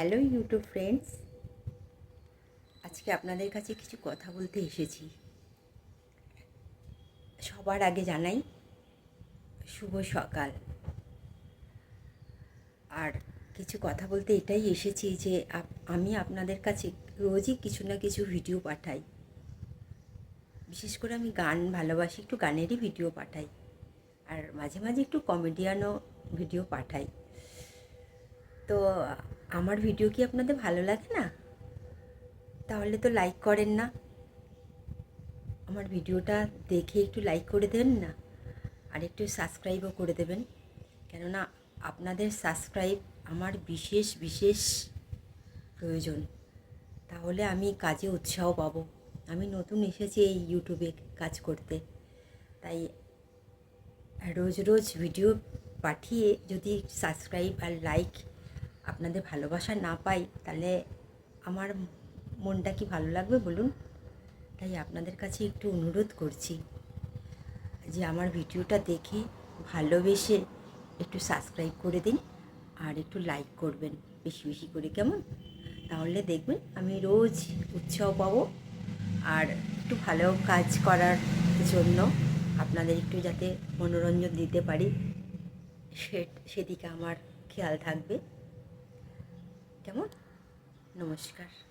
Hello YouTube friends, আজকে আপনাদের কাছে কিছু কথা বলতে এসেছি। সবার আগে জানাই শুভ সকাল। আর কিছু কথা বলতে এটাই এসেছি যে আমি আপনাদের কাছে রোজই কিছু না কিছু ভিডিও পাঠাই। বিশেষ করে আমি গান ভালোবাসি, একটু গানেরই ভিডিও পাঠাই, আর মাঝে মাঝে একটু কমেডিয়ানও ভিডিও পাঠাই। তো আমার ভিডিও কি আপনাদের ভালো লাগে না? তাহলে তো লাইক করেন না। আমার ভিডিওটা দেখে একটু লাইক করে দেবেন না, আর একটু সাবস্ক্রাইবও করে দেবেন, কেননা আপনাদের সাবস্ক্রাইব আমার বিশেষ বিশেষ প্রয়োজন। তাহলে আমি কাজে উৎসাহ পাবো। আমি নতুন এসেছি এই ইউটিউবে কাজ করতে, তাই রোজ রোজ ভিডিও পাঠিয়ে যদি সাবস্ক্রাইব আর লাইক আপনাদের ভালোবাসা না পাই, তাহলে আমার মনটা কি ভালো লাগবে বলুন? তাই আপনাদের কাছে একটু অনুরোধ করছি যে আমার ভিডিওটা দেখে ভালোবেসে একটু সাবস্ক্রাইব করে দিন, আর একটু লাইক করবেন বেশি বেশি করে, কেমন? তাহলে দেখবেন আমি রোজ উৎসাহ পাবো, আর একটু ভালো কাজ করার জন্য আপনাদের একটু যাতে মনোরঞ্জন দিতে পারি সেদিকে আমার খেয়াল থাকবে, কেমন? নমস্কার।